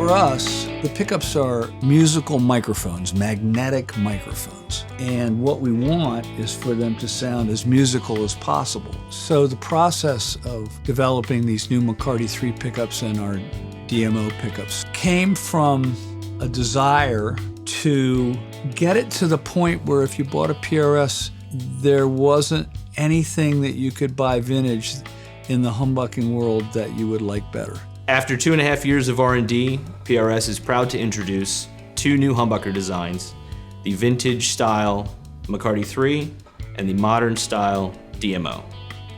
For us, the pickups are musical microphones, magnetic microphones. And what we want is for them to sound as musical as possible. So the process of developing these new McCarty III pickups and our DMO pickups came from a desire to get it to the point where if you bought a PRS, there wasn't anything that you could buy vintage in the humbucking world that you would like better. After 2.5 years of R&D, PRS is proud to introduce 2 new humbucker designs, the vintage style McCarty III and the modern style DMO.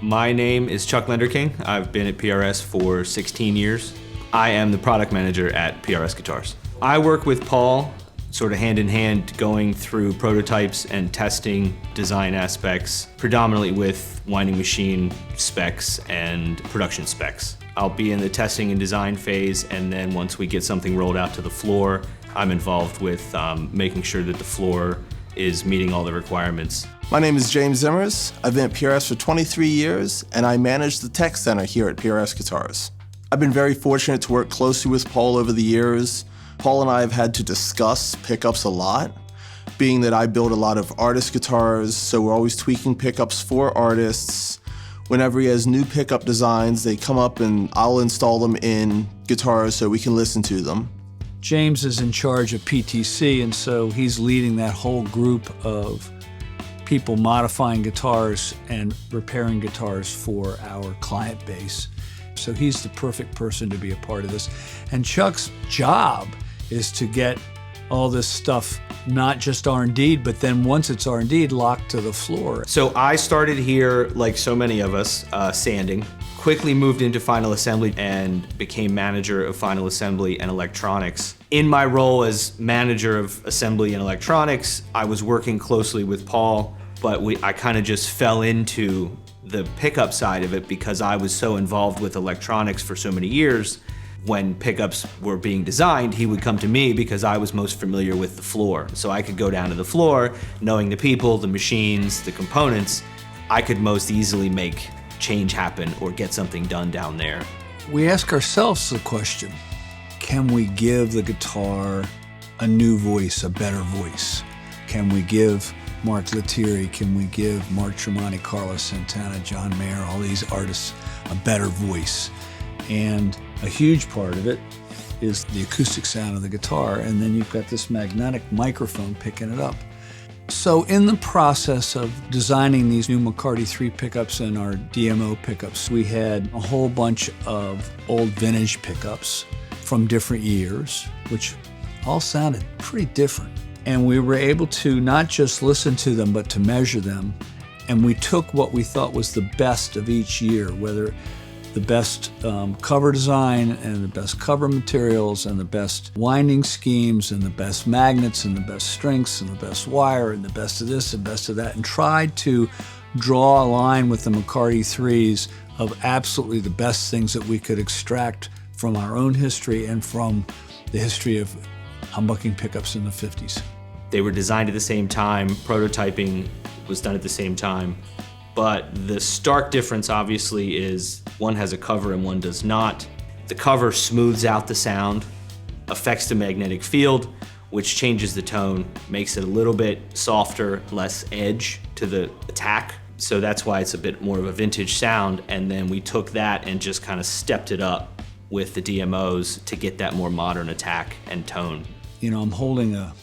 My name is Chuck Lenderking. I've been at PRS for 16 years. I am the product manager at PRS Guitars. I work with Paul sort of hand in hand, going through prototypes and testing design aspects, predominantly with winding machine specs and production specs. I'll be in the testing and design phase, and then once we get something rolled out to the floor, I'm involved with making sure that the floor is meeting all the requirements. My name is James Zimmers. I've been at PRS for 23 years, and I manage the tech center here at PRS Guitars. I've been very fortunate to work closely with Paul over the years. Paul and I have had to discuss pickups a lot, being that I build a lot of artist guitars, so we're always tweaking pickups for artists. Whenever he has new pickup designs, they come up and I'll install them in guitars so we can listen to them. James is in charge of PTC, and so he's leading that whole group of people modifying guitars and repairing guitars for our client base. So he's the perfect person to be a part of this. And Chuck's job is to get all this stuff not just R&D'd, but then once it's R&D'd, locked to the floor. So I started here, like so many of us, sanding. Quickly moved into final assembly and became manager of final assembly and electronics. In my role as manager of assembly and electronics, I was working closely with Paul, but I kind of just fell into the pickup side of it because I was so involved with electronics for so many years. When pickups were being designed, he would come to me because I was most familiar with the floor. So I could go down to the floor, knowing the people, the machines, the components, I could most easily make change happen or get something done down there. We ask ourselves the question, can we give the guitar a new voice, a better voice? Can we give Mark Lettieri, can we give Mark Tremonti, Carlos Santana, John Mayer, all these artists a better voice? And a huge part of it is the acoustic sound of the guitar, and then you've got this magnetic microphone picking it up. So in the process of designing these new McCarty III pickups and our DMO pickups, we had a whole bunch of old vintage pickups from different years, which all sounded pretty different. And we were able to not just listen to them, but to measure them. And we took what we thought was the best of each year, whether the best cover design and the best cover materials and the best winding schemes and the best magnets and the best strengths and the best wire and the best of this and best of that, and tried to draw a line with the McCarty IIIs of absolutely the best things that we could extract from our own history and from the history of humbucking pickups in the 50s. They were designed at the same time, prototyping was done at the same time. But the stark difference, obviously, is one has a cover and one does not. The cover smooths out the sound, affects the magnetic field, which changes the tone, makes it a little bit softer, less edge to the attack. So that's why it's a bit more of a vintage sound. And then we took that and just kind of stepped it up with the DMOs to get that more modern attack and tone. You know, I'm holding a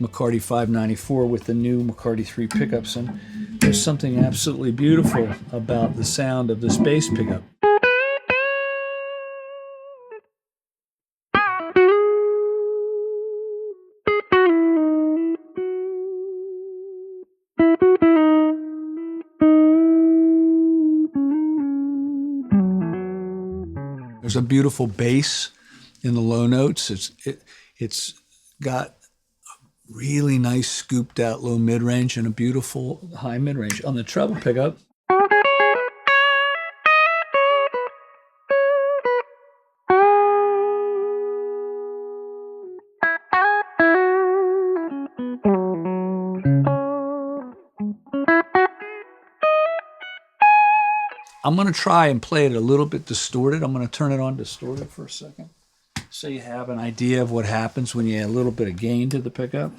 McCarty 594 with the new McCarty III pickups, and there's something absolutely beautiful about the sound of this bass pickup. There's a beautiful bass in the low notes. It's got really nice scooped out low mid-range and a beautiful high mid-range. On the treble pickup, I'm going to try and play it a little bit distorted. I'm going to turn it on distorted for a second. So you have an idea of what happens when you add a little bit of gain to the pickup.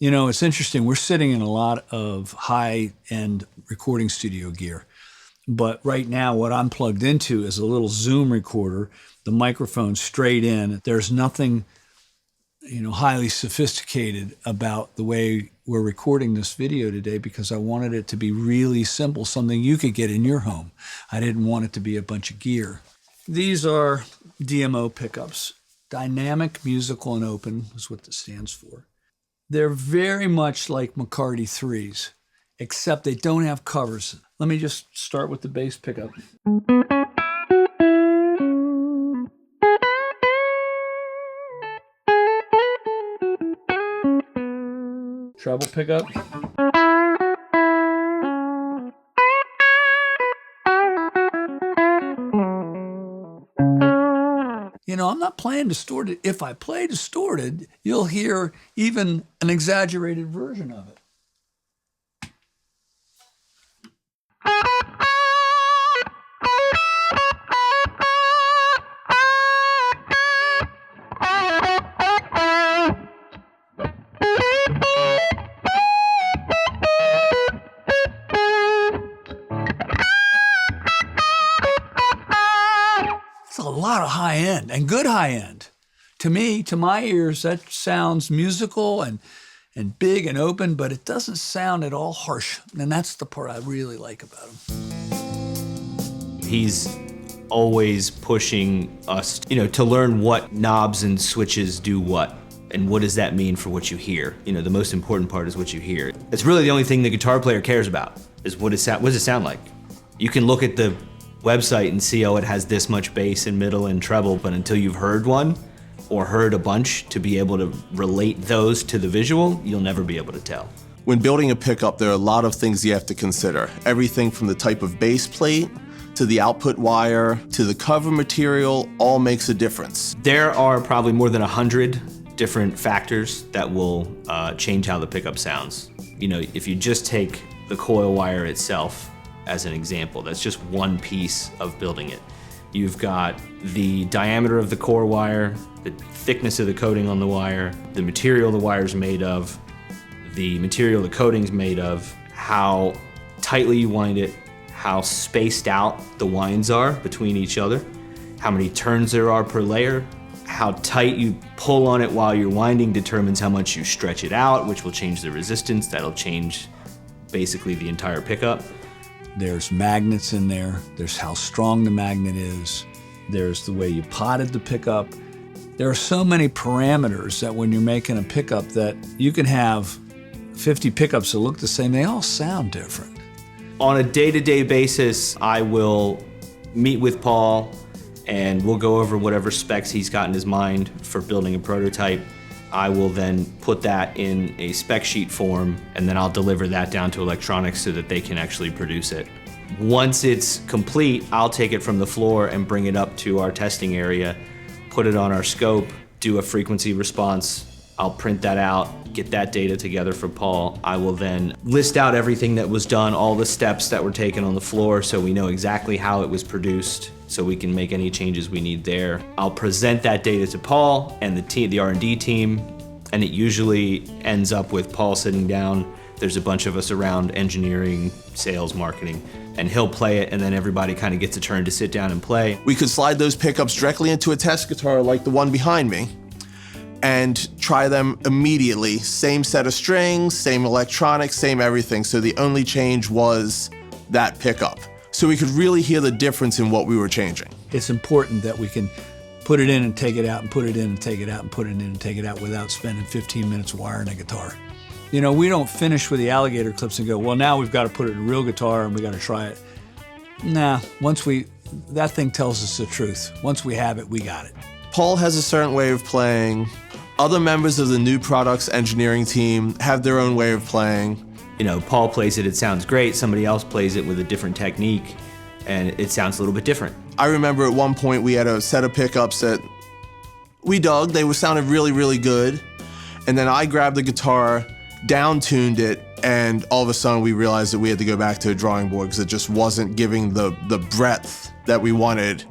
You know, it's interesting. We're sitting in a lot of high-end recording studio gear. But right now, what I'm plugged into is a little Zoom recorder, the microphone straight in. There's nothing, highly sophisticated about the way we're recording this video today because I wanted it to be really simple, something you could get in your home. I didn't want it to be a bunch of gear. These are DMO pickups. Dynamic, musical, and open is what this stands for. They're very much like McCarty IIIs, except they don't have covers. Let me just start with the bass pickup. Treble pickup. I'm not playing distorted. If I play distorted, you'll hear even an exaggerated version of it. A lot of high end and good high end. To me, to my ears, that sounds musical and big and open, but it doesn't sound at all harsh. And that's the part I really like about him. He's always pushing us, to learn what knobs and switches do what. And what does that mean for what you hear? The most important part is what you hear. It's really the only thing the guitar player cares about, is what does it sound like? You can look at the website and see, it has this much bass and middle and treble, but until you've heard one or heard a bunch to be able to relate those to the visual, you'll never be able to tell. When building a pickup, there are a lot of things you have to consider. Everything from the type of base plate to the output wire to the cover material all makes a difference. There are probably more than 100 different factors that will change how the pickup sounds. If you just take the coil wire itself as an example, that's just one piece of building it. You've got the diameter of the core wire, the thickness of the coating on the wire, the material the wire's made of, the material the coating's made of, how tightly you wind it, how spaced out the winds are between each other, how many turns there are per layer, how tight you pull on it while you're winding determines how much you stretch it out, which will change the resistance. That'll change basically the entire pickup. There's magnets in there. There's how strong the magnet is. There's the way you potted the pickup. There are so many parameters that when you're making a pickup that you can have 50 pickups that look the same, they all sound different. On a day-to-day basis, I will meet with Paul and we'll go over whatever specs he's got in his mind for building a prototype. I will then put that in a spec sheet form, and then I'll deliver that down to electronics so that they can actually produce it. Once it's complete, I'll take it from the floor and bring it up to our testing area, put it on our scope, do a frequency response. I'll print that out, get that data together for Paul. I will then list out everything that was done, all the steps that were taken on the floor so we know exactly how it was produced, so we can make any changes we need there. I'll present that data to Paul and the R&D team, and it usually ends up with Paul sitting down. There's a bunch of us around, engineering, sales, marketing, and he'll play it, and then everybody kind of gets a turn to sit down and play. We could slide those pickups directly into a test guitar like the one behind me and try them immediately. Same set of strings, same electronics, same everything. So the only change was that pickup. So we could really hear the difference in what we were changing. It's important that we can put it in and take it out and put it in and take it out and put it in and take it out without spending 15 minutes wiring a guitar. We don't finish with the alligator clips and go, well, now we've got to put it in a real guitar and we got to try it. Nah, that thing tells us the truth. Once we have it, we got it. Paul has a certain way of playing. Other members of the new products engineering team have their own way of playing. Paul plays it, it sounds great. Somebody else plays it with a different technique, and it sounds a little bit different. I remember at one point we had a set of pickups that we dug. They were sounding really, really good. And then I grabbed the guitar, down-tuned it, and all of a sudden we realized that we had to go back to the drawing board because it just wasn't giving the breadth that we wanted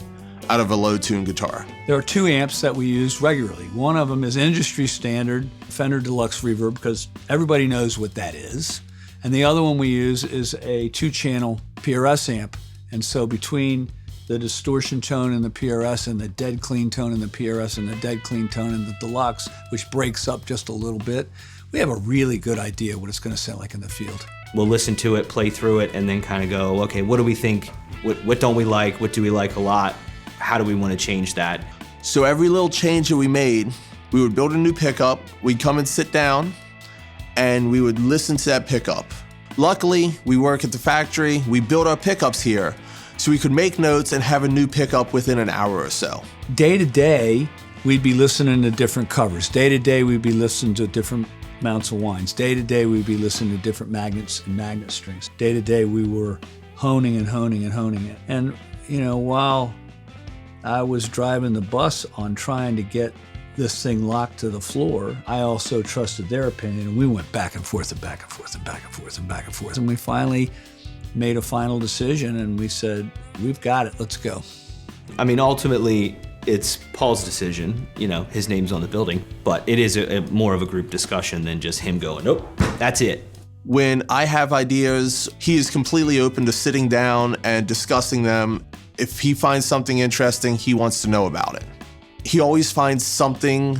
out of a low-tuned guitar. There are 2 amps that we use regularly. One of them is industry standard Fender Deluxe Reverb, because everybody knows what that is. And the other one we use is a 2-channel PRS amp. And so between the distortion tone in the PRS and the dead clean tone in the PRS and the dead clean tone in the Deluxe, which breaks up just a little bit, we have a really good idea what it's going to sound like in the field. We'll listen to it, play through it, and then kind of go, okay, what do we think? What don't we like? What do we like a lot? How do we want to change that? So every little change that we made, we would build a new pickup, we'd come and sit down, and we would listen to that pickup. Luckily, we work at the factory, we build our pickups here, so we could make notes and have a new pickup within an hour or so. Day to day, we'd be listening to different covers. Day to day, we'd be listening to different mounts of wines. Day to day, we'd be listening to different magnets and magnet strings. Day to day, we were honing and honing and honing it. And, while I was driving the bus on trying to get this thing locked to the floor, I also trusted their opinion, and we went back and forth and back and forth and back and forth and back and forth. And we finally made a final decision, and we said, we've got it, let's go. Ultimately, it's Paul's decision. His name's on the building, but it is more of a group discussion than just him going, nope, that's it. When I have ideas, he is completely open to sitting down and discussing them. If he finds something interesting, he wants to know about it. He always finds something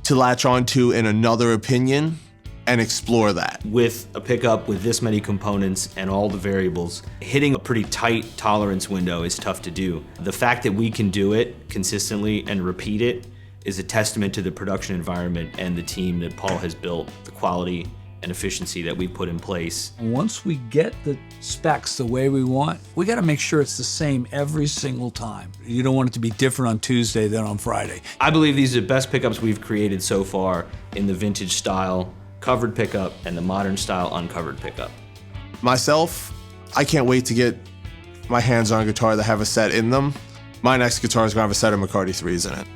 to latch onto in another opinion and explore that. With a pickup with this many components and all the variables, hitting a pretty tight tolerance window is tough to do. The fact that we can do it consistently and repeat it is a testament to the production environment and the team that Paul has built, the quality and efficiency that we put in place. Once we get the specs the way we want, we got to make sure it's the same every single time. You don't want it to be different on Tuesday than on Friday. I believe these are the best pickups we've created so far in the vintage style covered pickup and the modern style uncovered pickup. Myself, I can't wait to get my hands on a guitar that have a set in them. My next guitar is gonna have a set of McCarty IIIs in it.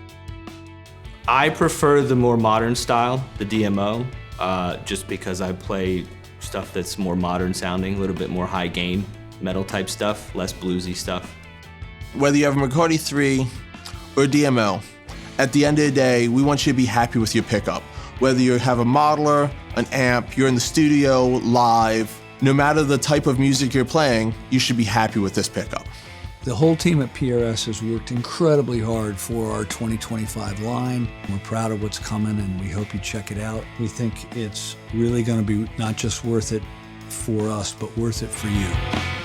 I prefer the more modern style, the DMO, just because I play stuff that's more modern sounding, a little bit more high gain, metal type stuff, less bluesy stuff. Whether you have a McCarty III or a DMO, at the end of the day, we want you to be happy with your pickup. Whether you have a modeler, an amp, you're in the studio, live, no matter the type of music you're playing, you should be happy with this pickup. The whole team at PRS has worked incredibly hard for our 2025 line. We're proud of what's coming, and we hope you check it out. We think it's really going to be not just worth it for us, but worth it for you.